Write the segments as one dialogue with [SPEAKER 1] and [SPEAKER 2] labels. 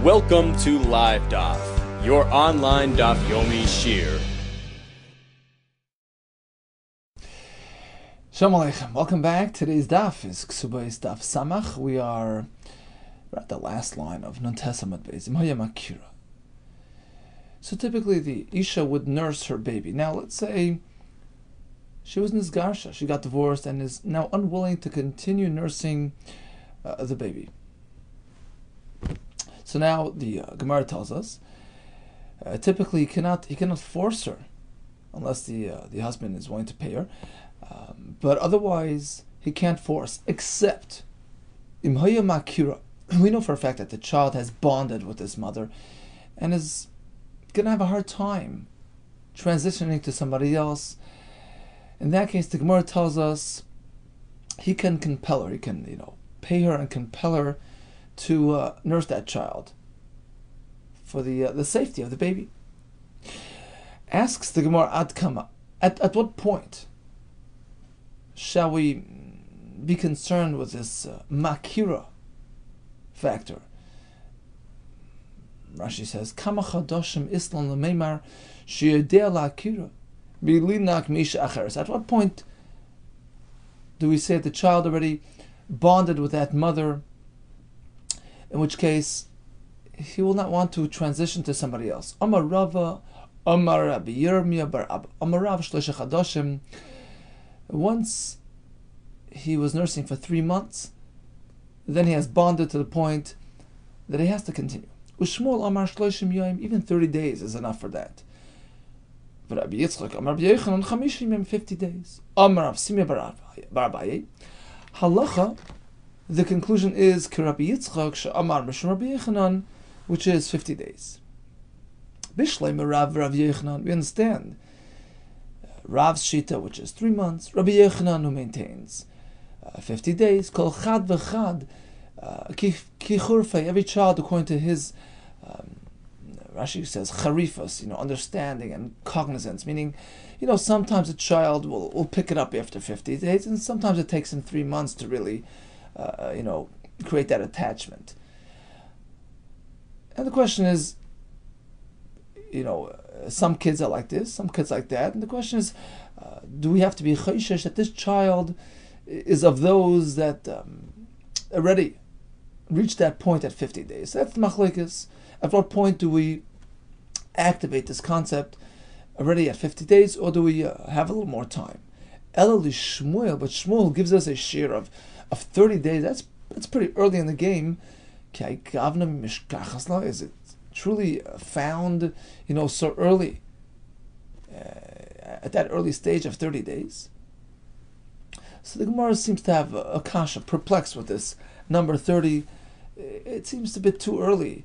[SPEAKER 1] Welcome to Live Daf, your online Daf Yomi Shir.
[SPEAKER 2] Shalom Aleichem. Welcome back. Today's Daf is Kesubos Daf Samach. We are at the last line of Nun Tesamad Beis. Imhaya Makira. So typically the Isha would nurse her baby. Now let's say she was Nizgarsha. She got divorced and is now unwilling to continue nursing the baby. So now the Gemara tells us, typically he cannot force her, unless the husband is willing to pay her. But otherwise he can't force, except Imhaya Makira. We know for a fact that the child has bonded with his mother, and is going to have a hard time transitioning to somebody else. In that case, the Gemara tells us he can compel her. He can, pay her and compel her to nurse that child for the safety of the baby. Asks the Gemara Ad Kama, at what point shall we be concerned with this makira factor? Rashi says, Kama chadoshim islan lemeimar sheyodea la'akira bilinak misha acheres. At what point do we say the child already bonded with that mother, in which case he will not want to transition to somebody else? Amar Rava, Amar Rabbi Yirmiyah bar Abba, Amar Rav Shloisha Chadoshim. Once he was nursing for 3 months, then he has bonded to the point that he has to continue. Ushmol Amar Shloishim Yoim, even 30 days is enough for that. But Rabbi Yitzchak, Amar Rabbi Yochanan, 50 Yom, 50 days. Amar Rav Simya bar Abaye. Halacha, the conclusion is Rabbi Yitzchak she'amar Mishum Rabbi Yechanan, which is 50 days. Bishlei Rav Yechanan, we understand Rav's Shita, which is 3 months. Rabbi Yechanan, who maintains 50 days. Kol chad v'chad ki churfei, every child according to his Rashi says charifas, understanding and cognizance, meaning, sometimes a child will pick it up after 50 days, and sometimes it takes him 3 months to really create that attachment. And the question is, some kids are like this, some kids like that, and the question is, do we have to be chayshish that this child is of those that already reached that point at 50 days? That's the machlekes. At what point do we activate this concept already at 50 days, or do we have a little more time? Elali Shmuel, but Shmuel gives us a share of 30 days. That's pretty early in the game. Is it truly found, so early, at that early stage of 30 days? So the Gemara seems to have a kasha, perplexed with this number 30. It seems a bit too early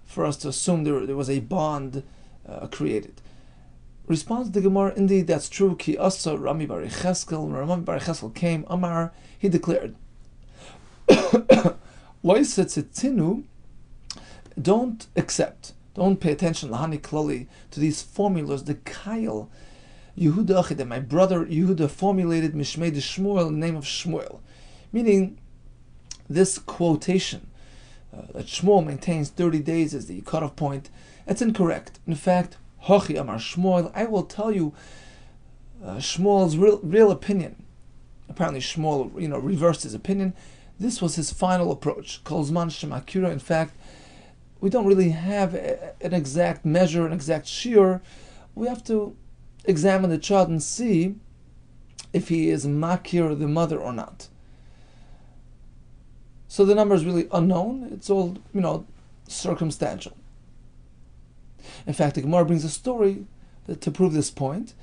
[SPEAKER 2] for us to assume there was a bond created. Responds the Gemara, indeed that's true. Ki asa Rami bar Cheskel, when Rami bar Cheskel came, Amar, he declared, don't accept, don't pay attention lahani klali, to these formulas, the Kail Yehuda that my brother Yehuda formulated Mishmei de Shmuel in the name of Shmuel. Meaning, this quotation that Shmuel maintains 30 days as the cutoff point, that's incorrect. In fact, Hochi Amar Shmuel, I will tell you Shmuel's real opinion. Apparently Shmuel, reversed his opinion. This was his final approach. Kolzman Shemakira. In fact, we don't really have an exact measure, an exact shiur. We have to examine the child and see if he is makir the mother or not. So the number is really unknown. It's all, circumstantial. In fact, the Gemara brings a story to prove this point.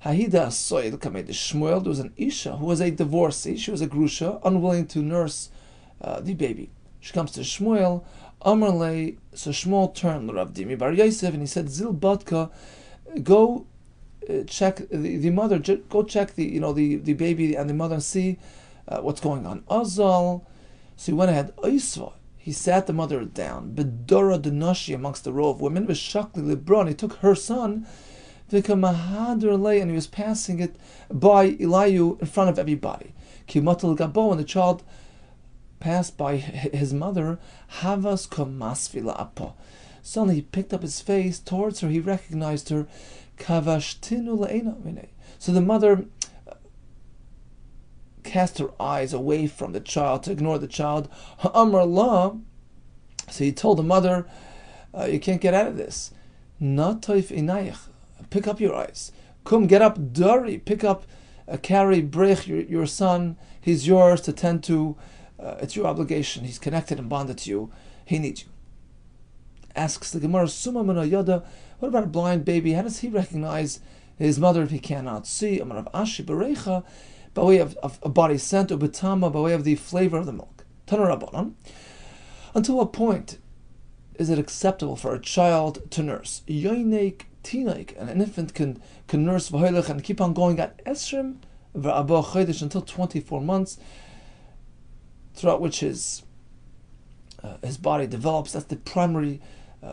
[SPEAKER 2] Hahida Soil Kamed Shmuel, there was an Isha who was a divorcee. She was a grusha, unwilling to nurse the baby. She comes to Shmuel, Amarle, so Shmuel turned to Rav Dimi bar Yosef, and he said, Zil Batka, go check the mother, go check the baby and the mother and see what's going on. Azal, so he went ahead, Oisva, he sat the mother down, Bedora Denashi, amongst the row of women, Veshakli Lebron, he took her son, and he was passing it by Elihu in front of everybody. And the child passed by his mother, Havas Komasvila Appa. Suddenly he picked up his face towards her, he recognized her. Kavashtinu Le'ena. So the mother cast her eyes away from the child to ignore the child. Ha'amar la. So he told the mother, you can't get out of this. Natoif inayich. Pick up your eyes. Kum, get up, Dari. Pick up, carry, brich, your son. He's yours to tend to. It's your obligation. He's connected and bonded to you. He needs you. Asks the Gemara, Suma Mina Yada, what about a blind baby? How does he recognize his mother if he cannot see? Amar of Ashi Berecha, by way of a body scent, or Betama, by way of the flavor of the milk. Tanarabanan. Until what point is it acceptable for a child to nurse? Yoinek Tinaik, an infant can nurse V'hoilech and keep on going at Esrim V'abah Chodesh until 24 months, throughout which his body develops. That's the primary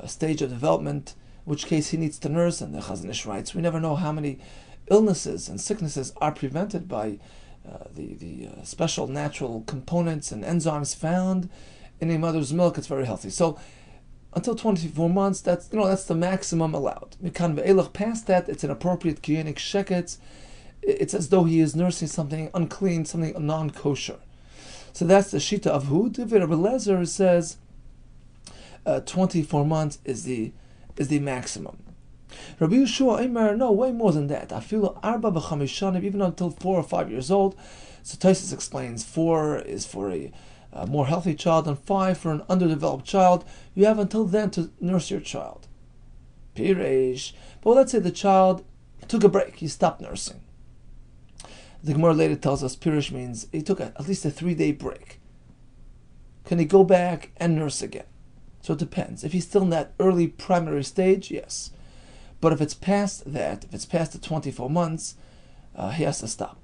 [SPEAKER 2] stage of development, in which case he needs to nurse. And the Chazon Ish writes, we never know how many illnesses and sicknesses are prevented by the special natural components and enzymes found in a mother's milk. It's very healthy. So until 24 months, that's the maximum allowed. Mikan ve'elach, past that, it's an appropriate kiyenic sheketz. It's as though he is nursing something unclean, something non-kosher. So that's the shita of Hud. Rabbi Lezer says 24 months is the maximum. Rabbi Yeshua Eimer, no, way more than that. I feel arba b'chamishanim, even until 4 or 5 years old. So Taisus explains 4 is for a more healthy child, and 5 for an underdeveloped child. You have until then to nurse your child. Piresh. But let's say the child took a break. He stopped nursing. The Gemara later tells us Piresh means he took at least a 3-day break. Can he go back and nurse again? So it depends. If he's still in that early primary stage, yes. But if it's past that, if it's past the 24 months, he has to stop.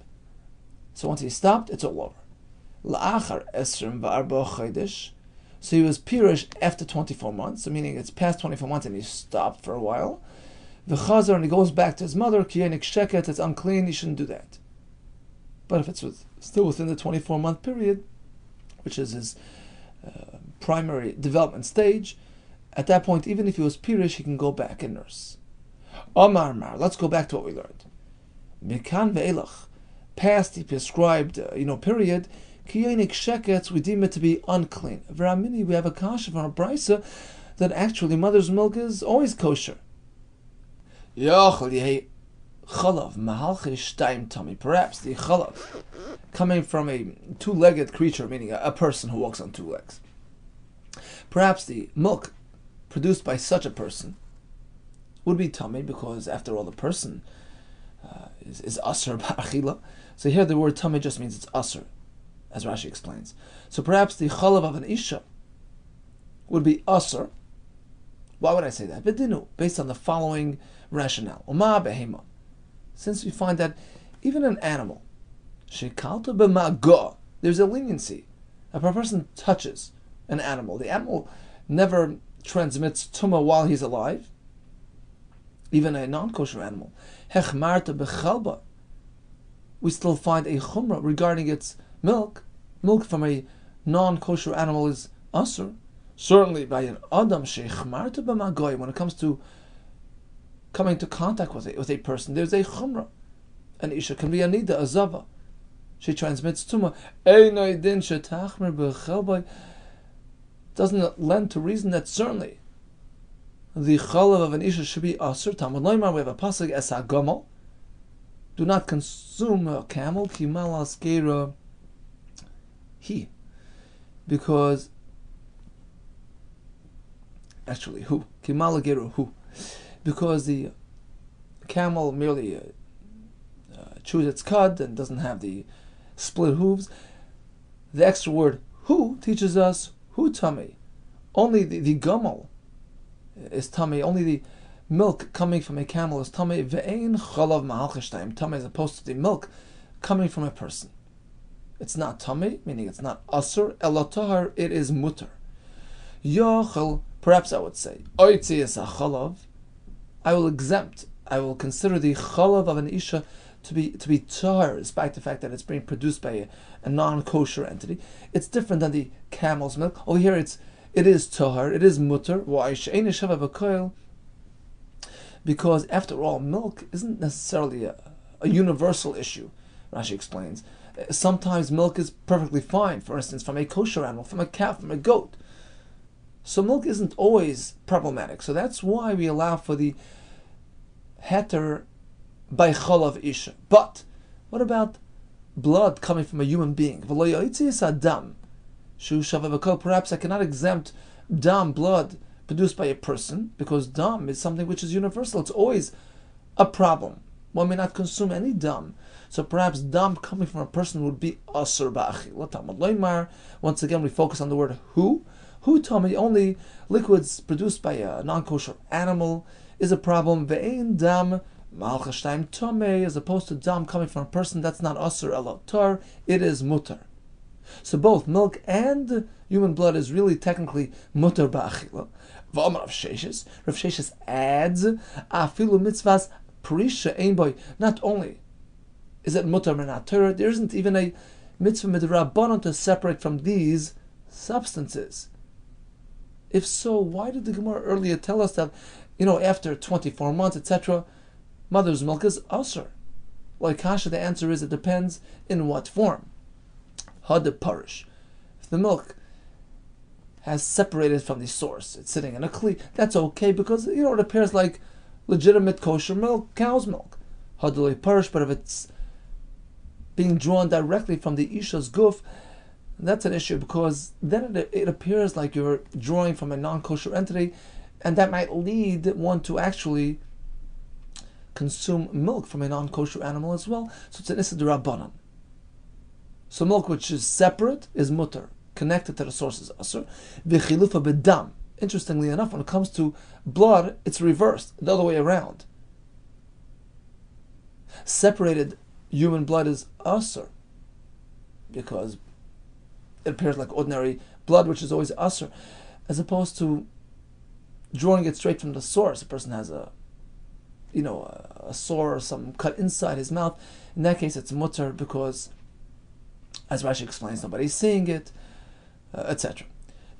[SPEAKER 2] So once he stopped, it's all over. La'achar esrim v'arba chodesh. So he was Piresh after 24 months, so meaning it's past 24 months and he stopped for a while. V'chazar, and he goes back to his mother, kiyenik sheket, it's unclean, he shouldn't do that. But if it's still within the 24-month period, which is his primary development stage, at that point, even if he was Piresh, he can go back and nurse. Omar Mar, let's go back to what we learned. Mikan ve'elach, past the prescribed period, kiyenik sheketz, we deem it to be unclean. V'ramini, we have a kasha from a brisa that actually mother's milk is always kosher. Yochel yehei chalav mahalchish shtaim tummy. Perhaps the chalav coming from a 2-legged creature, meaning a person who walks on 2 legs. Perhaps the milk produced by such a person would be tummy, because after all, the person is asr ba'achila. So here the word tummy just means it's asr, as Rashi explains. So perhaps the chalav of an isha would be asr. Why would I say that? B'dinu, based on the following rationale. Uma behema. Since we find that even an animal, shekalta b'ma'ga, there's a leniency. If a person touches an animal, the animal never transmits tumah while he's alive, even a non-kosher animal. Hechmarta b'chalba, we still find a chumrah regarding its milk. Milk from a non-kosher animal is asur. Certainly by an adam shechmarta b'magoy, when it comes to coming into contact with a person, there's a chumrah. An isha can be a nida, a zava. She transmits tumah. Einay din shetachmer b'chalba. Doesn't it lend to reason that certainly the chalav of an isha should be asur? Talmud Loimar, we have a pasuk es hagomel. Do not consume a camel, ki malas gera he, because actually who ki malas gera who, because the camel merely chews its cud and doesn't have the split hooves. The extra word who teaches us who tummy. Only the gomel is tummy. Only the milk coming from a camel is tummy. Ve'ein chalav ma'alcheshtayim tummy, as opposed to the milk coming from a person. It's not tummy, meaning it's not asur. Elotahar, it is mutter. Yochel, perhaps I would say, oitzi es chalav. I will exempt. I will consider the chalav of an isha to be tahor, despite the fact that it's being produced by a non-kosher entity. It's different than the camel's milk. Over here, it is tahor, it is mutter. Why? Because after all, milk isn't necessarily a universal issue. Rashi explains. Sometimes milk is perfectly fine. For instance, from a kosher animal, from a calf, from a goat. So milk isn't always problematic. So that's why we allow for the heter by cholav isha. But what about blood coming from a human being? Perhaps I cannot exempt dam, blood produced by a person, because dam is something which is universal. It's always a problem. One may not consume any dam. So perhaps dam coming from a person would be asur ba'achil. Once again, we focus on the word who. Who told me only liquids produced by a non-kosher animal is a problem. Ve'ein dam malchashtayim tomei, as opposed to dam coming from a person that's not asur elotar, it is mutar. So both milk and human blood is really technically mutar ba'achila. V'amar Rav Sheshes adds afilu mitzvahs prisha ein boy. Not only is it mutar menatura, there isn't even a mitzvah midrabanan to separate from these substances. If so, why did the Gemara earlier tell us that, after 24 months, etc., mother's milk is asur? Like Kasha, the answer is it depends in what form. Had parish. If the milk has separated from the source, it's sitting in a kli, that's okay because, it appears like legitimate kosher milk, cow's milk. Had parish, but if it's being drawn directly from the Isha's guf, that's an issue, because then it appears like you're drawing from a non-kosher entity, and that might lead one to actually consume milk from a non-kosher animal as well. So it's an issa d'Rabbanan. So milk which is separate is mutter, connected to the source is asur. V'chilufa b'dam. Interestingly enough, when it comes to blood, it's reversed, the other way around. Separated human blood is asur, because it appears like ordinary blood, which is always asur, as opposed to drawing it straight from the source. A person has a sore or some cut inside his mouth. In that case, it's mutter because, as Rashi explains, nobody's seeing it, etc.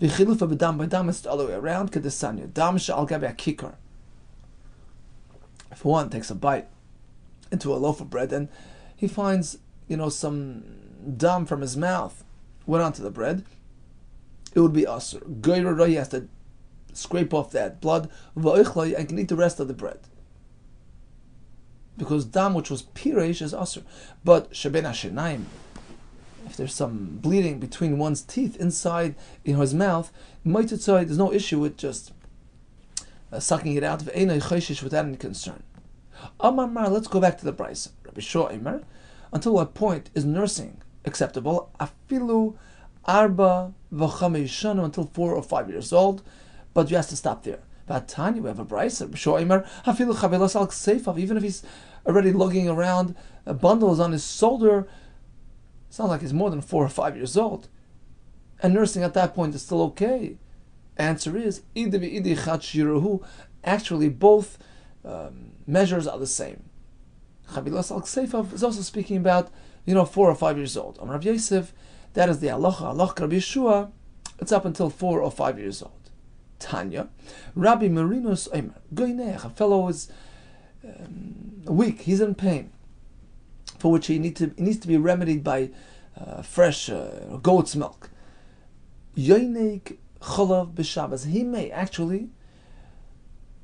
[SPEAKER 2] V'chilufa b'dam, by dam is the other way around. Kedesanya dam she'al gabe kikar. If one takes a bite into a loaf of bread and he finds some dam from his mouth went onto the bread, it would be asur. He has to scrape off that blood and can eat the rest of the bread, because dam which was pireish is asur. But sheben hashenayim, if there's some bleeding between one's teeth inside his mouth, there's no issue with just sucking it out without any concern. Let's go back to the Brisa. Rabbi Shua Eimer, until what point is nursing acceptable? Afilu arba v'chamei shana, until 4 or 5 years old, but you have to stop there. Vatani, we have a Brisa. Rabbi Shua Eimer, afilu chavelas al kseifov, even if he's already lugging around bundles on his shoulder, sounds like he's more than 4 or 5 years old, and nursing at that point is still okay. Answer is actually both measures are the same. Chavilas al Kseifav is also speaking about 4 or 5 years old. Rav Yosef, that is the halacha. Halacha Rabbi Yeshua, it's up until 4 or 5 years old. Tanya, Rabbi Marinus Eimer, Goynech, a fellow is weak, he's in pain, for which he needs to be remedied by fresh goat's milk. Yoinek cholav b'Shabbos, he may actually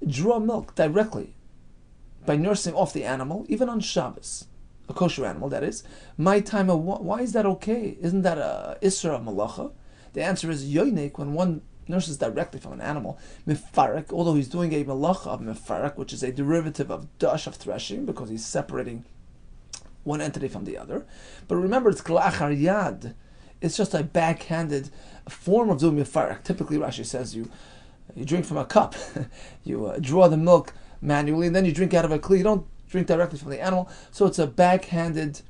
[SPEAKER 2] draw milk directly by nursing off the animal, even on Shabbos, a kosher animal, that is. My time, why is that okay? Isn't that a isra of malacha? The answer is yoinek, when one nurses directly from an animal, mefarek, although he's doing a malacha of mefarek, which is a derivative of dash, of threshing, because he's separating one entity from the other. But remember, it's kla'achar yad. It's just a backhanded form of doing mefarek. Typically, Rashi says you drink from a cup. You draw the milk manually, and then you drink out of a kli. You don't drink directly from the animal. So it's a backhanded,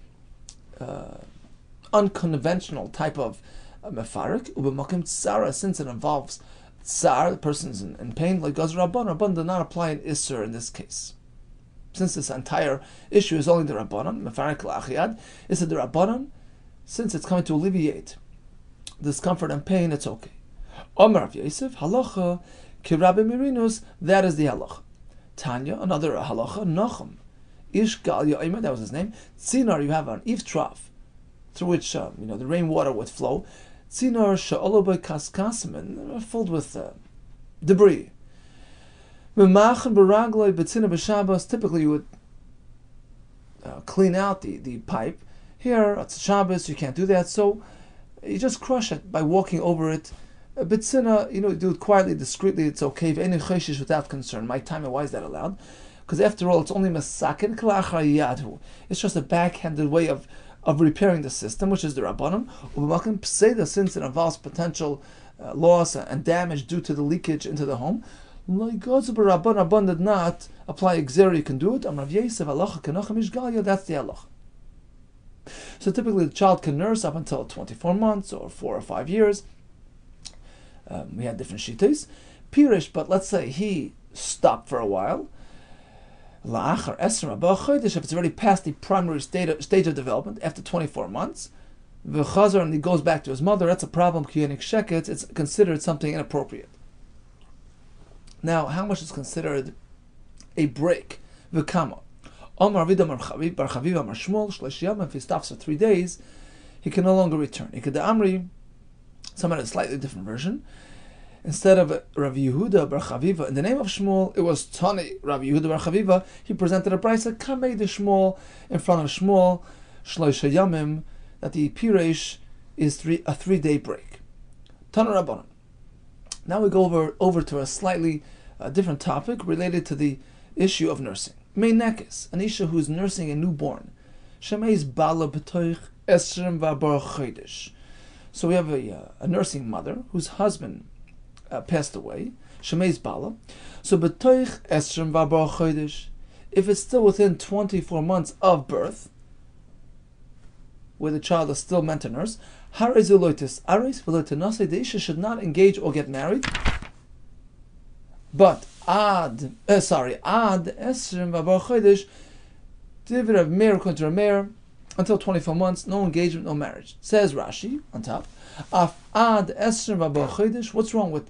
[SPEAKER 2] unconventional type of mefarek. Ubemakim tsara, since it involves tsar, the person's in pain, like Gaz Rabban. Rabban did not apply an isser in this case. since this entire issue is only the Rabbanan, Mefarik La'achiyad, is it the Rabbanan? Since it's coming to alleviate discomfort and pain, it's okay. Omar of Yosef, halacha, ki Rabbi Mirinus, that is the halacha. Tanya, another halacha, Nachum, Ish Gal Yoimer, that was his name. Tzinar, you have an eave trough through which the rainwater would flow. Tzinar she'olobai kaskasim, filled with debris. Typically you would clean out the pipe. Here, it's Shabbos, you can't do that, so you just crush it by walking over it. Bitzina, you do it quietly, discreetly, it's okay. Any cheshish without concern. My time, why is that allowed? Because after all, it's only masakin kalachar yadhu. It's just a backhanded way of repairing the system, which is the Rabbanim. U'b'makim pseida, since it involves potential loss and damage due to the leakage into the home. Rabban did not apply exer, you can do it. Amrav Yosef, halacha kenochem ishgalya, that's the halacha. So typically the child can nurse up until 24 months or 4 or 5 years. We had different shittas. Pirish, but let's say he stopped for a while. La'achar esrim haba chodesh, if it's already past the primary stage of development, after 24 months, v'chazar, and he goes back to his mother, that's a problem. It's considered something inappropriate. Now, how much is considered a break? V'kama. Omar Vida Bar Chaviva Amar Shmuel Shleish Yom, if he stops for 3 days, he can no longer return. Ikeda Amri, some had a slightly different version. Instead of Rabbi Yehuda Bar Chaviva, in the name of Shmuel, it was Tani Rabbi Yehuda Bar Chaviva. He presented a brisa Kamei de Shmuel in front of Shmuel Shleish Yomim, that the Piresh is a 3-day break. Tana Rabbanan. Now we go over to a slightly different topic related to the issue of nursing. Meinekes, an isha who is nursing a newborn. Shemei's bala b'toich esrim v'abar chodesh. So we have a nursing mother whose husband passed away. Shemei's bala. So b'toich esrim v'abar chodesh. If it's still within 24 months of birth, where the child is still meant to nurse, haris v'loitis aris v'loitinase, the isha should not engage or get married. But ad esrim v'abar chodesh, divid of meir contra meir, until 24 months, no engagement, no marriage. Says Rashi on top, af ad esrim v'abar chodesh. What's wrong with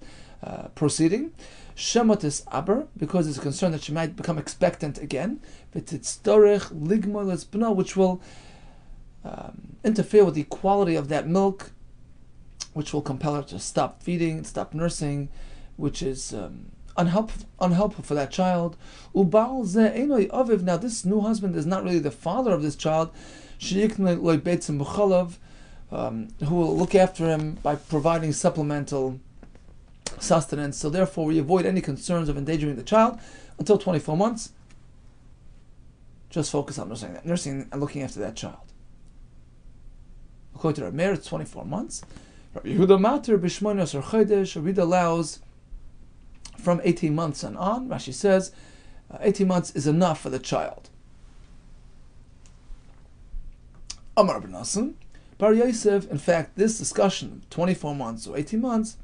[SPEAKER 2] proceeding? Shemotis aber, because it's a concern that she might become expectant again. V'titztorech ligmol etzbna, which will interfere with the quality of that milk, which will compel her to stop feeding, stop nursing, which is unhelpful for that child. Ubal ze einoi aviv. Now this new husband is not really the father of this child. Sheikne loy beitzim b'chalav, who will look after him by providing supplemental sustenance. So therefore we avoid any concerns of endangering the child until 24 months. Just focus on nursing and looking after that child. According to Rabbi Meir, it's 24 months. Rabbi Yehuda Mater b'shmonos or chodesh. Rabbi Yehuda allows from 18 months and on. Rashi says 18 months is enough for the child. Amar ben Nasan, Bar Yosef. In fact, this discussion, 24 months or 18 months,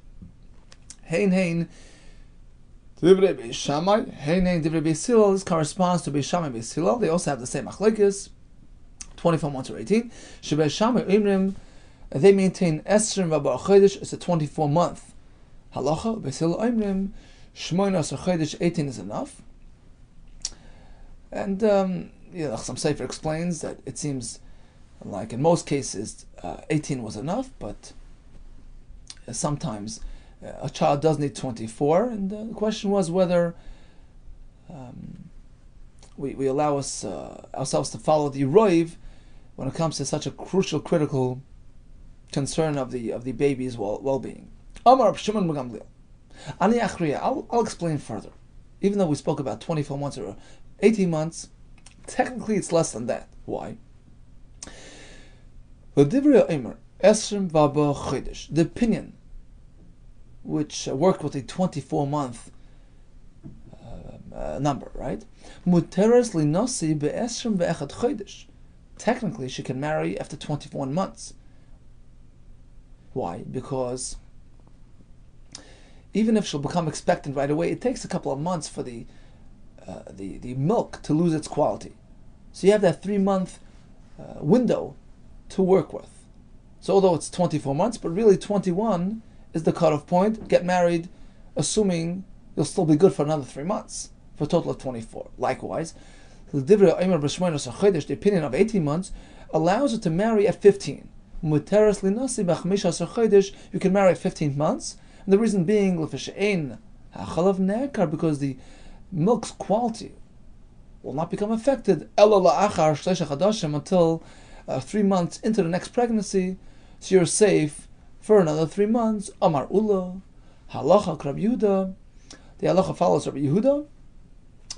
[SPEAKER 2] hein divrei Beis Shammai, hein divrei Beis Hillel. This corresponds to Beis Shammai Beis Hillel. They also have the same machlekes, 24 months or 18. Shebeis Shammai Imrim, they maintain esrim v'abar chodesh is a 24-month halacha. Beis Hillel Imrim, shmonos or chodesh, 18 is enough. And some Sefer explains that it seems like in most cases 18 was enough, but sometimes a child does need 24, and the question was whether we allow ourselves to follow the roiv when it comes to such a crucial, critical concern of the baby's well-being. Amar Shimon Gamliel, Ani Achriya. I'll explain further. Even though we spoke about 24 months or 18 months, technically it's less than that. Why? The opinion which worked with a 24-month number, right? Technically, she can marry after 21 months. Why? Because even if she'll become expectant right away, it takes a couple of months for the the milk to lose its quality. So you have that 3-month window to work with. So although it's 24 months, but really 21 is the cutoff point. Get married, assuming you'll still be good for another 3 months, for a total of 24. Likewise, the opinion of 18 months allows you to marry at 15. You can marry at 15 months. And the reason being, because the milk's quality will not become affected until 3 months into the next pregnancy, so you're safe for another 3 months. Amar Ula, halacha Rabbi Yehuda. The halacha follows Rabbi Yehuda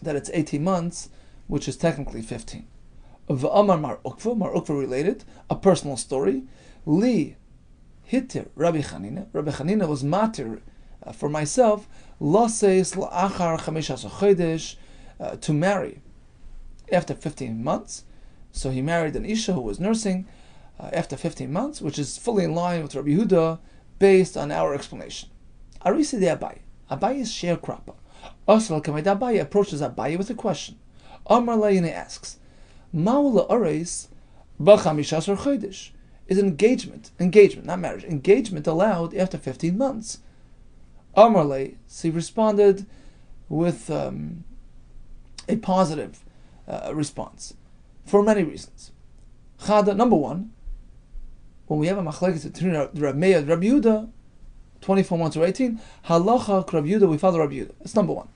[SPEAKER 2] that it's 18 months, which is technically 15. Amar Mar Ukva related, a personal story. Li hitir Rabbi Chanina. Rabbi Chanina was matir for myself, laseis la'achar chamishas chodesh, to marry after 15 months. So he married an Isha who was nursing after 15 months, which is fully in line with Rabbi Yehuda based on our explanation. Arisi de Abaye. Abaye is sharecropper. Asal Kamed Abaye approaches Abaye with a question. Amar Layine asks, Maula Ares Bachamishas Chodesh. Is engagement, not marriage, engagement allowed after 15 months? Amar Lay, so he responded with a positive response for many reasons. Chada, number one, when we have a machlekes between Rabbi Meir and Rabbi Yehuda, 24 months or 18, halacha Rabbi Yehuda, we follow Rabbi Yehuda. That's number one.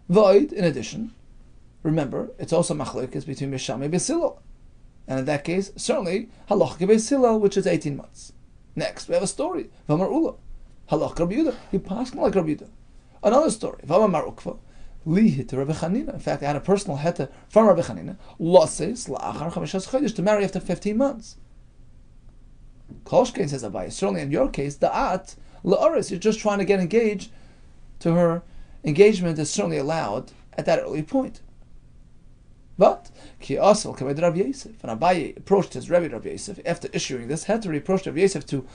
[SPEAKER 2] Void, in addition, remember, it's also machlekes between Misham and Beisilo. And in that case, certainly, halacha Beisilo, which is 18 months. Next, we have a story. V'amar Ula, halacha Rabbi Yehuda, he passed like Rabbi Yehuda. Another story. V'amar Mar Ukva, li hit Rabbi Chanina. In fact, I had a personal heta from Rabbi Chanina. Lases la'achar chamishas chodesh, to marry after 15 months. Kolshkein says Abaye, certainly in your case, da'at la'aris, you're just trying to get engaged to her. Engagement is certainly allowed at that early point. But ki asal kamed Rabbi Yosef, and Abaye approached his Rabbi Yosef after issuing this heter. He approached Rabbi Yosef to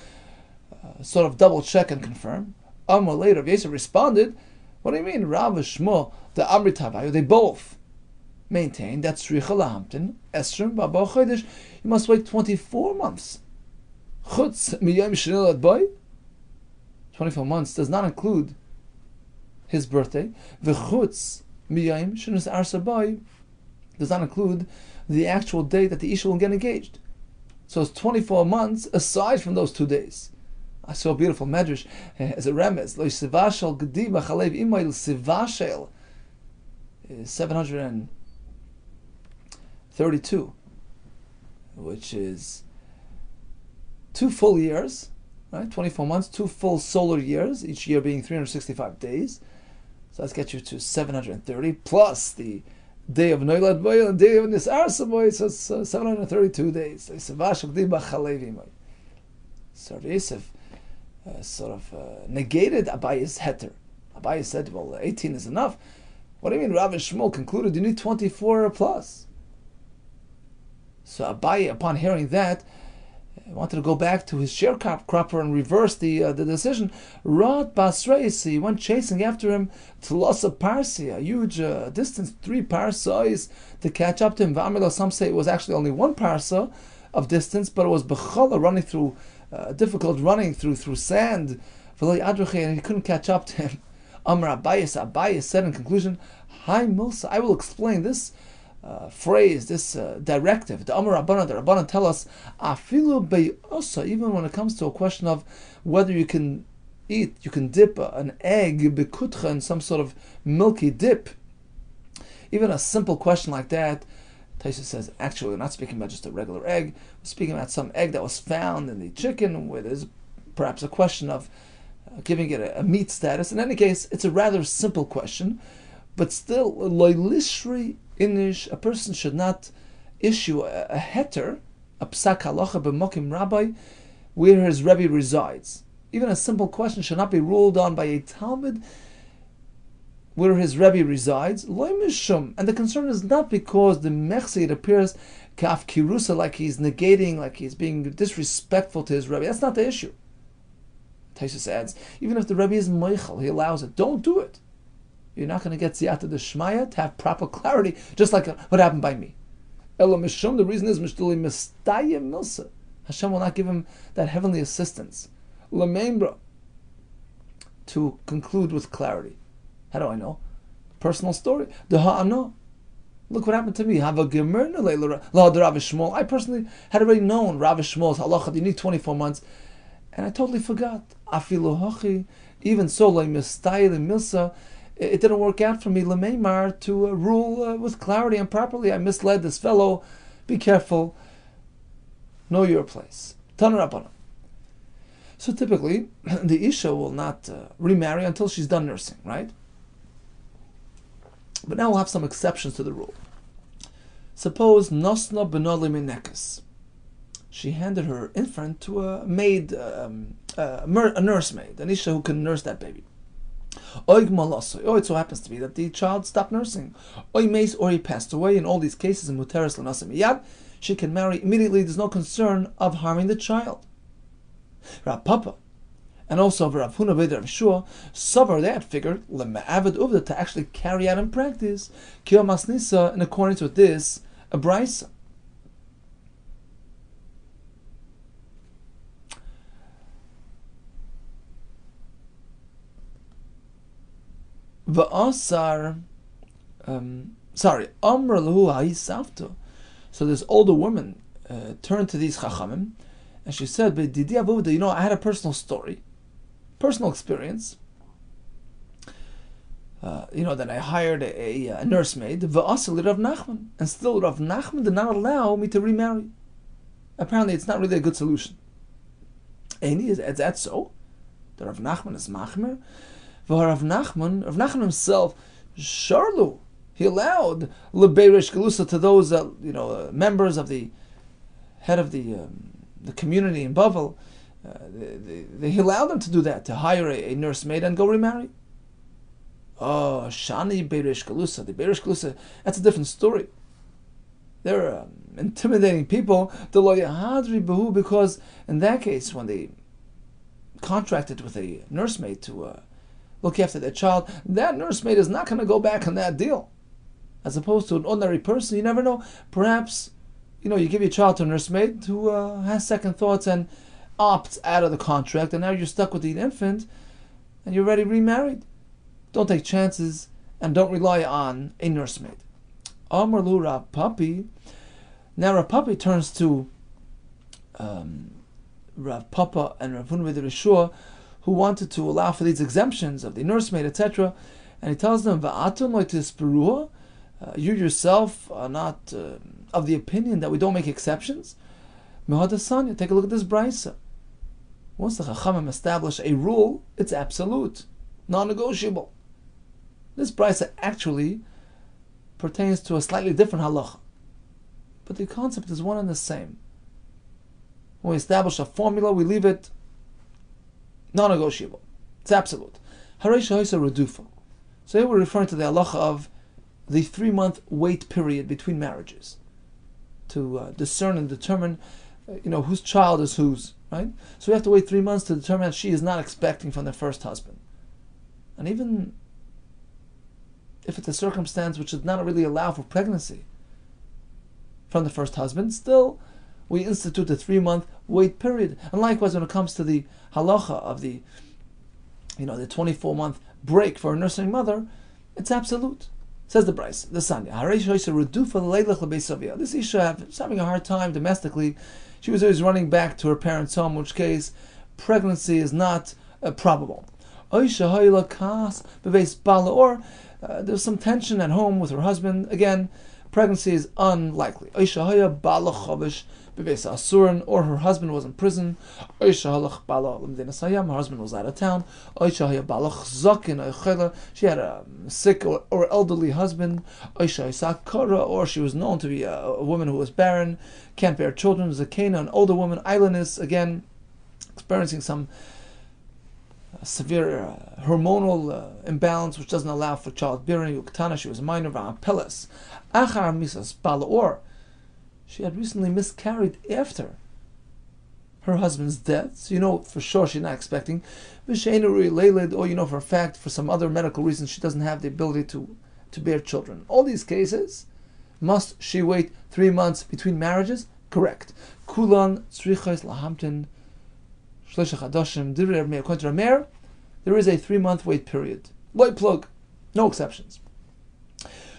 [SPEAKER 2] sort of double check and confirm. Amar later, Rabbi Yosef responded, "What do you mean, Rav Shmuel, the Amrit Havayu? They both maintain that Tzricha lahamtin esrim b'aba chodesh. You must wait 24 months. Chutz miyom shenil ad boy. 24 months does not include his birthday. V'chutz miyom shenil arsa boy does not include the actual date that the Isha will get engaged. So it's 24 months aside from those 2 days." I saw a beautiful medrash as a remez. Lo sivashel gediba chalev imayl sivashel is 732, which is 2 full years, right? 24 months, 2 full solar years, each year being 365 days. So let's get you to 730 plus the day of Noilad Boy and the day of Nisar Saboy, so it's 732 days. So Yosef sort of negated Abaye's heter. Abaye said, well, 18 is enough. What do you mean? Rav Shmuel concluded you need 24 plus. So Abaye, upon hearing that, wanted to go back to his sharecropper and reverse the decision. Rod Basreis, he went chasing after him to Losa Parsi, a huge distance, 3 parsas to catch up to him. V'amila, some say it was actually only 1 parsa of distance, but it was B'chala running through, difficult running through sand. And he couldn't catch up to him. Amar Abaye said in conclusion, Hi Milsa, I will explain this phrase, this directive. The Amar Rabbanan, the Rabbanan tell us, Afilu be'osa, even when it comes to a question of whether you can eat, you can dip an egg bekutcha in some sort of milky dip. Even a simple question like that, Taisa says, actually we're not speaking about just a regular egg, we're speaking about some egg that was found in the chicken, where there's perhaps a question of giving it a meat status. In any case, it's a rather simple question, but still, loylishri inish, a person should not issue a heter, a psak halacha b'mokim rabbi, where his Rebbe resides. Even a simple question should not be ruled on by a Talmud where his Rebbe resides. Loy mishum, and the concern is not because the mechsi, it appears kaf kirusa, like he's negating, like he's being disrespectful to his Rebbe. That's not the issue. Taisus adds, even if the Rebbe is meichel, he allows it. Don't do it. You're not going to get siyata d'shmaya to have proper clarity, just like what happened by me. Ela mishum, the reason is mishtuli mistayim milsa. Hashem will not give him that heavenly assistance. Lamembra, to conclude with clarity. How do I know? Personal story. Deha'ano. Look what happened to me. I personally had already known Rav Shmuel's halacha. You need 24 months. And I totally forgot. Even so, it didn't work out for me, Lameimar, to rule with clarity and properly. I misled this fellow. Be careful. Know your place. So typically, the Isha will not remarry until she's done nursing, right? But now we'll have some exceptions to the rule. Suppose Nosna Benoli Minekas. She handed her infant to a maid, a nursemaid, an Isha who can nurse that baby. Oig Malaso. Oh, it so happens to be that the child stopped nursing. Oy Meis, or he passed away. In all these cases, in Muteris Lanasa Miyad, she can marry immediately. There's no concern of harming the child. Rav Papa, and also Rav Huna Veder Rav Shua, Savar, they had figured Lema'avad Uvda, to actually carry out in practice Kiyom Masnisa, in accordance with this, a brisa. Va'asar, Amr Lahu Ha'isavto. So this older woman turned to these Chachamim, and she said, "But Didi Avuda, you know, I had a personal story, personal experience. That I hired a nursemaid, v'asali Rav Nachman, and still Rav Nachman did not allow me to remarry. Apparently, it's not really a good solution. Eini, is that so? The Rav Nachman is machmer. Rav Nachman himself, Sharlu, he allowed leberish galusa to those members of the head of the community in Bavel. He allowed them to do that, to hire a nursemaid and go remarry. Oh, Shani Beirish Galusa. The Beirish Galusa, that's a different story. They're intimidating people, because in that case, when they contracted with a nursemaid to look after their child, that nursemaid is not going to go back on that deal. As opposed to an ordinary person, you never know. Perhaps, you give your child to a nursemaid who has second thoughts and opts out of the contract, and now you're stuck with the infant, and you're already remarried. Don't take chances, and don't rely on a nursemaid. Amar Lu Rav Papi. Now Rav Papi turns to Rav Papa and Rav Huna Veder Rav Shua, who wanted to allow for these exemptions of the nursemaid, etc. And he tells them, "Va'atum like this peruah, you yourself are not of the opinion that we don't make exceptions." Mehadasanya, take a look at this brisa. Once the Chachamim establish a rule, it's absolute, non-negotiable. This brisa actually pertains to a slightly different halacha, but the concept is one and the same. When we establish a formula, we leave it non-negotiable. It's absolute. Hareisha Hoisa Redufa. So here we're referring to the halacha of the 3-month wait period between marriages, to discern and determine, whose child is whose, right? So we have to wait 3 months to determine that she is not expecting from the first husband. And even if it's a circumstance which does not really allow for pregnancy from the first husband, still we institute a 3-month wait period. And likewise, when it comes to the halacha of the 24-month break for a nursing mother, it's absolute. Says the Bryce, the Sanya. This Isha was having a hard time domestically. She was always running back to her parents' home, in which case pregnancy is not probable. Or there's some tension at home with her husband. Again, pregnancy is unlikely. Or her husband was in prison. Her husband was out of town. She had a sick or elderly husband. Or she was known to be a woman who was barren, can't bear children. Zakena, an older woman, islandess, again experiencing some severe hormonal imbalance which doesn't allow for childbearing. Uktana, she was a minor. Peles. Achar misas balaor. She had recently miscarried after her husband's death, so you know for sure she's not expecting, or you know for a fact for some other medical reason she doesn't have the ability to bear children. All these cases, must she wait 3 months between marriages? Correct. Kulan tzrichos lahamtin shloisha chadashim divrei Rav according to Rav Meir, there is a 3-month wait period. Light plug, no exceptions.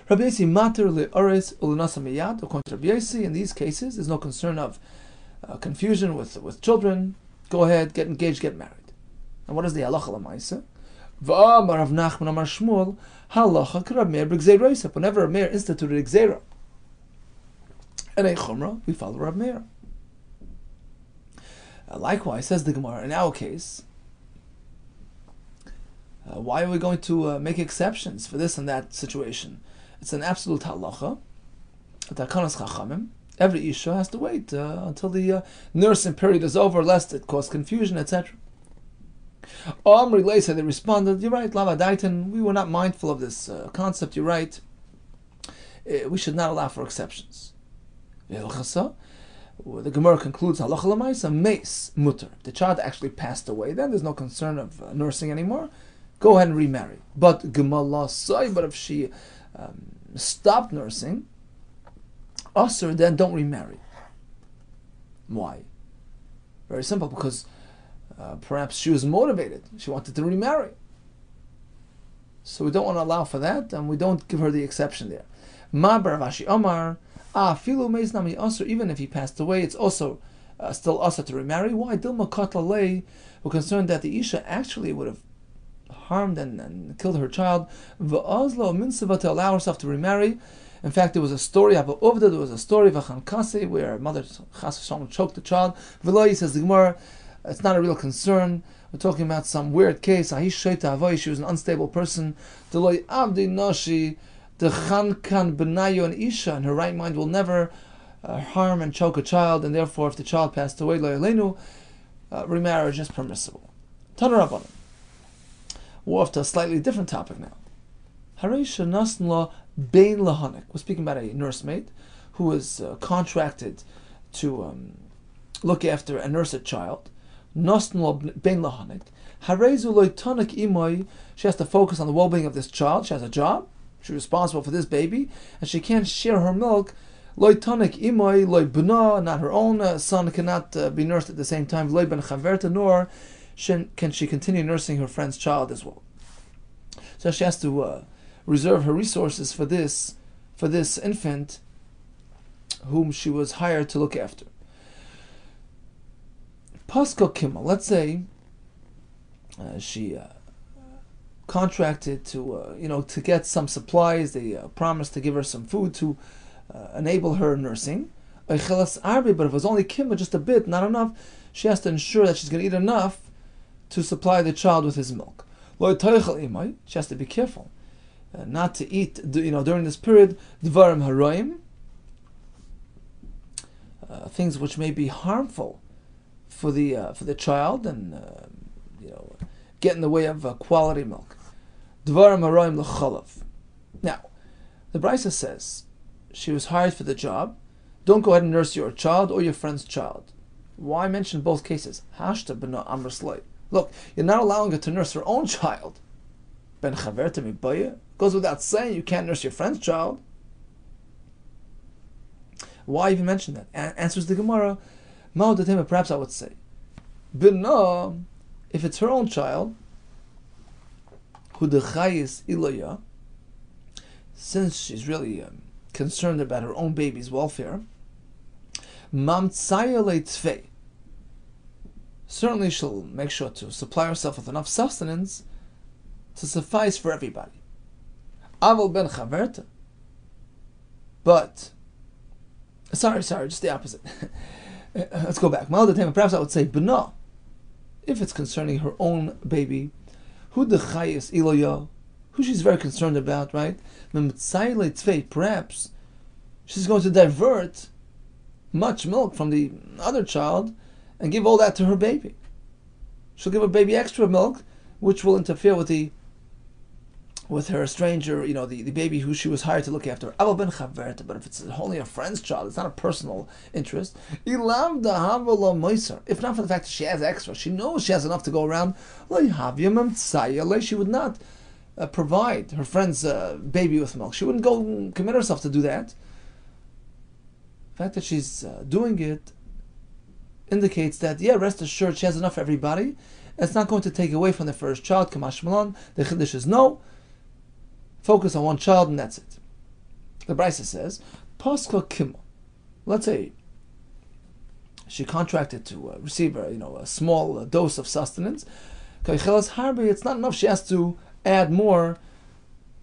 [SPEAKER 2] Rabbi Yossi mater le'ores ulenasa miyad, according to Rabbi Yossi, in these cases there's no concern of confusion with children. Go ahead, get engaged, get married. And what is the halacha l'maisa? V'amar Rav Nachman amar Shmuel halacha k'Rav Meir b'gzeira. Whenever Rav Meir instituted a gzeira and a chumrah, we follow Rav Meir. Likewise, says the Gemara, in our case, why are we going to make exceptions for this and that situation? It's an absolute halacha. Takanas chachamim. Every isha has to wait until the nursing period is over, lest it cause confusion, etc. Amri Leisa, they responded, you're right, Lava Daitan, we were not mindful of this concept, you're right. We should not allow for exceptions. The Gemara concludes, halacha l'maisa, meis mutter. The child actually passed away, then there's no concern of nursing anymore. Go ahead and remarry. But Gemala say, but if she stopped nursing, Usher, then don't remarry. Why? Very simple, because perhaps she was motivated. She wanted to remarry. So we don't want to allow for that, and we don't give her the exception there. Ma baravashi Omar, filu meiznami Usher, even if he passed away, it's also still Usher to remarry. Why? Dilma katlalei, we're concerned that the Isha actually would have harmed and killed her child. V'azlo minsava, to allow herself to remarry. In fact, there was a story of Uvda, there was a story of a Chankase where a mother choked the child. V'loi, says the Gemara, it's not a real concern. We're talking about some weird case. She was an unstable person. Deloi avdi nashi, the Chankan benayo and Isha, in her right mind will never harm and choke a child, and therefore if the child passed away, lo yaleinu, remarriage is permissible. Tana Rabbanan. We're off to a slightly different topic now. Hareisha nasnla bein lahanik. We're speaking about a nursemaid who is contracted to look after and nurse a child. Nasnla bein lahanik. Hareizu loitanik imoy. She has to focus on the well-being of this child. She has a job. She's responsible for this baby, and she can't share her milk. Loitanik imoy loy b'na. Not her own son cannot be nursed at the same time. Loy ben chaverta, nor can she continue nursing her friend's child as well. So she has to reserve her resources for this infant whom she was hired to look after. Pasko Kimmel, let's say she contracted to get some supplies. They promised to give her some food to enable her nursing. But if it was only Kimmel, just a bit, not enough, she has to ensure that she's going to eat enough to supply the child with his milk. She has to be careful not to eat, during this period, dvarim haroim, things which may be harmful for the child and get in the way of quality milk. Dvarim haroim l'chalav. Now, the Brisa says she was hired for the job. Don't go ahead and nurse your child or your friend's child. Why mention both cases? Hashta b'na amr slay. Look, you're not allowing her to nurse her own child. Ben chaverta mibaya. Goes without saying, you can't nurse your friend's child. Why even mention that? Answers the Gemara. Ma'odatem, perhaps I would say, B'na, if it's her own child, hu dechayis ilaya, since she's really concerned about her own baby's welfare, mamtzaya leitzvei, certainly she'll make sure to supply herself with enough sustenance to suffice for everybody. Aval ben chaverta. But, sorry, just the opposite. Let's go back. Perhaps I would say, B'na, if it's concerning her own baby, hu dechayis iloya, who she's very concerned about, right? Perhaps she's going to divert much milk from the other child and give all that to her baby. She'll give her baby extra milk, which will interfere with the with her stranger, the baby who she was hired to look after. But if it's only a friend's child, it's not a personal interest. If not for the fact that she has extra, she knows she has enough to go around, she would not provide her friend's baby with milk. She wouldn't go and commit herself to do that. The fact that she's doing it indicates that, rest assured, she has enough for everybody. It's not going to take away from the first child. Kamash Malan. The Chiddush is no. Focus on one child and that's it. The Brisa says, Paschal Kimmel. Let's say she contracted to receive a small dose of sustenance. It's not enough. She has to add more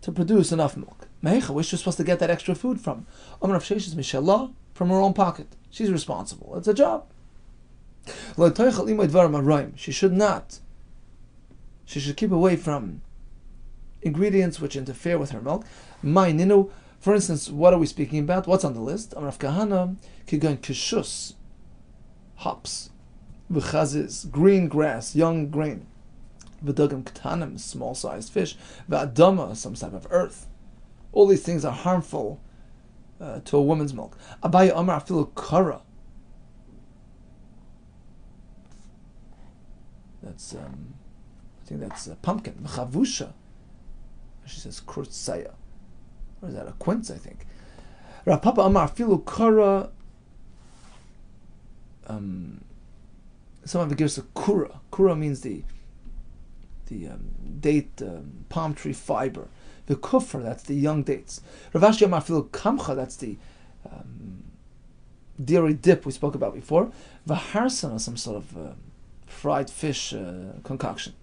[SPEAKER 2] to produce enough milk. Where's she supposed to get that extra food from? From her own pocket. She's responsible. It's a job. She should not. She should keep away from ingredients which interfere with her milk. For instance, what are we speaking about? What's on the list? Amrav Kahana, Kigan Kishus, hops, V'chazis, green grass, young grain, V'dagam Ktanim, small-sized fish, V'adama, some type of earth. All these things are harmful to a woman's milk. Abaya Amar Afilu Kara. That's, I think that's pumpkin. V'chavusha. She says kurtzaya. Or is that a quince, I think? Rapapa Amar Filu Kara. Some of it gives a kura. Kura means the date, palm tree fiber. The kufr, that's the young dates. Ravashi Amar Filu Kamcha, that's the dairy dip we spoke about before. Vaharsana, some sort of fried fish concoction.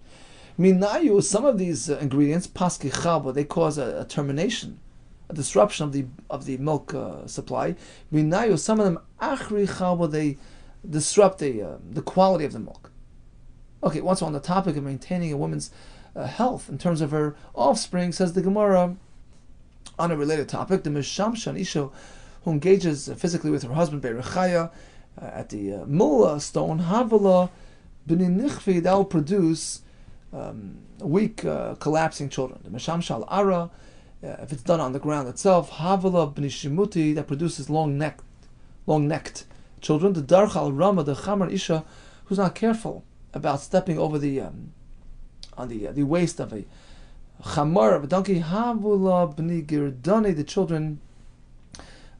[SPEAKER 2] Minayu, some of these ingredients, paski chaba, they cause a termination, a disruption of the milk supply. Minayu, some of them achri chaba, they disrupt the quality of the milk. Okay, once we're on the topic of maintaining a woman's health in terms of her offspring, says the Gemara on a related topic, the mishamshan isha who engages physically with her husband be'rechaya at the mullah stone havala b'ninichvi, that will produce weak, collapsing children. The Mesham Shal Ara, if it's done on the ground itself, Havala B'nishimuti, that produces long-necked children. The Darchal Rama, the Chamar Isha, who's not careful about stepping over the waist of a Chamar, of a donkey, Havula B'ni Girdani, the children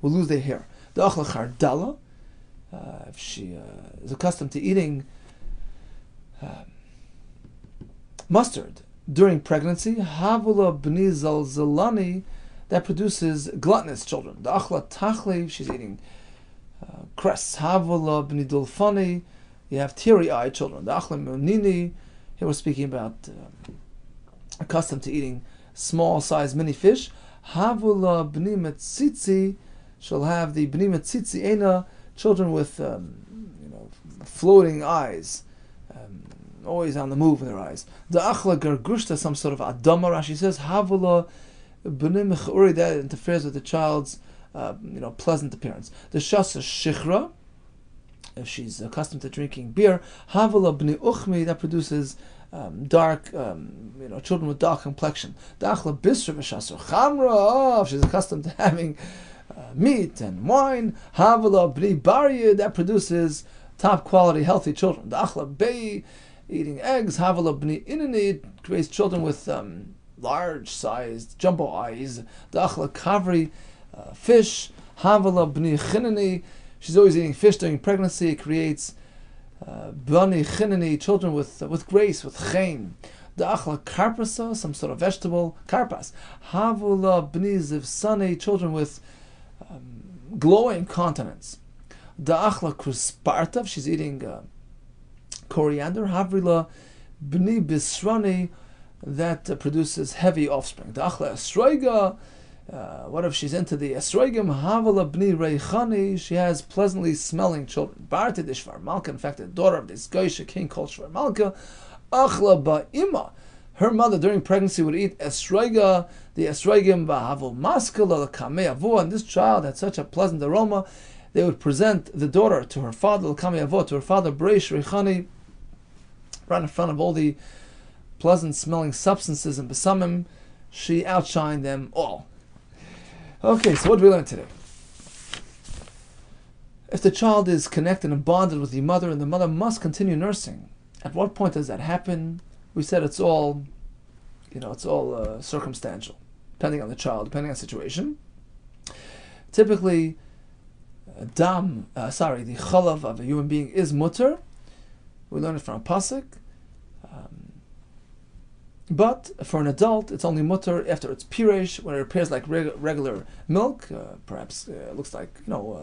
[SPEAKER 2] will lose their hair. The Achla Chardala, if she is accustomed to eating mustard during pregnancy, Havula B'ni Zalzalani, that produces gluttonous children. The Achla Tachli, she's eating cress. Havula B'ni Dulfani, you have teary-eyed children. The Achla Munini, here we're speaking about accustomed to eating small-sized mini fish. Havula B'ni Metzitzi, she'll have the B'ni Metzitzi Ena, children with floating eyes. Always on the move with her eyes. The achla gargushta, some sort of adama. Rashi says havula b'nim mechuri, that interferes with the child's pleasant appearance. The shasa shichra, if she's accustomed to drinking beer. Havula b'ni uchmi, that produces dark, children with dark complexion. The achla bisra v'shasa chamra, if she's accustomed to having meat and wine. Havula b'ni bariyah, that produces top quality, healthy children. The achla bei, eating eggs. Havala b'ni inani, creates children with large-sized jumbo eyes. The achla kavri, fish. Havala b'ni chinani, she's always eating fish during pregnancy. It creates b'ni chinani, children with grace, with chen. The achla karpasa, some sort of vegetable, karpas. Havala b'ni zivsani, children with glowing countenance. The achla krusparta, she's eating coriander. Havrila b'ni bisrani, that produces heavy offspring. The achla esroiga, what if she's into the esroigim? Havala b'ni reichani, she has pleasantly smelling children. Barta de Shvar Malka, in fact, the daughter of this Goysha king called Shvar Malka. Achla ba'ima, her mother during pregnancy would eat esroiga, the esroigim ba'havul maskala l'kamei avu, and this child had such a pleasant aroma. They would present the daughter to her father, l'kamei avu, to her father, Breish reichani, right in front of all the pleasant smelling substances and besamim, she outshined them all. Okay, so what did we learn today? If the child is connected and bonded with the mother, and the mother must continue nursing, at what point does that happen? We said it's all circumstantial, depending on the child, depending on the situation. Typically, the chalav of a human being is mutter. We learn it from a pasuk. But for an adult, it's only mutter after it's piresh, when it appears like regular milk. Perhaps it looks like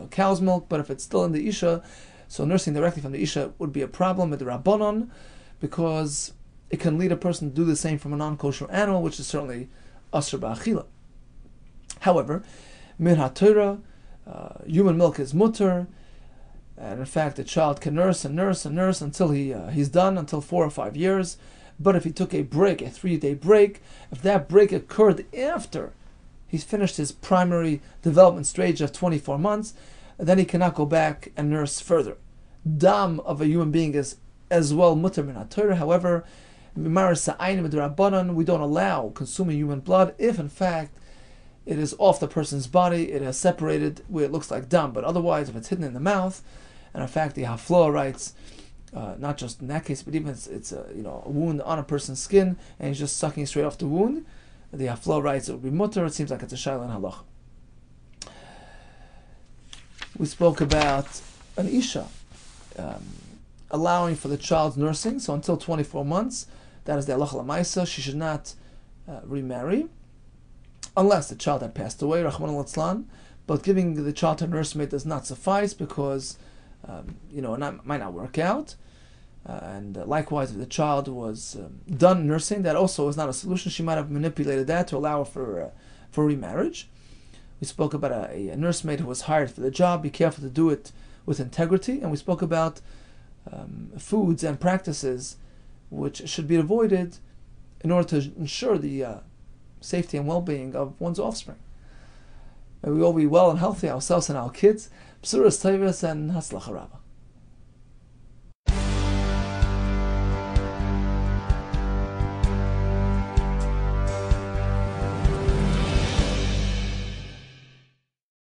[SPEAKER 2] cow's milk. But if it's still in the isha, so nursing directly from the isha would be a problem with the rabbanon, because it can lead a person to do the same from a non-kosher animal, which is certainly asr ba'achila. However, min haTorah, human milk is mutter, and in fact, the child can nurse and nurse and nurse until he's done, until 4 or 5 years. But if he took a break, a 3-day break, if that break occurred after he's finished his primary development stage of 24 months, then he cannot go back and nurse further. Dam of a human being is as well mutter min haTorah. However, we don't allow consuming human blood if in fact it is off the person's body, it has separated where it looks like dam. But otherwise, if it's hidden in the mouth, and in fact the hafloah writes, not just in that case, but even it's a wound on a person's skin, and he's just sucking straight off the wound, the hafloah writes it would be mutter. It seems like it's a shayla in halacha. We spoke about an isha allowing for the child's nursing, so until 24 months, that is the halacha l'maisa. She should not remarry unless the child had passed away, Rahman al-Atzlan. But giving the child to a nursemaid does not suffice, because it might not work out. And likewise, if the child was done nursing, that also is not a solution. She might have manipulated that to allow for remarriage. We spoke about a nursemaid who was hired for the job. Be careful to do it with integrity. And we spoke about foods and practices which should be avoided in order to ensure the safety and well-being of one's offspring. May we all be well and healthy, ourselves and our kids. B'suras Tevas and Hatzlacha Rabbah.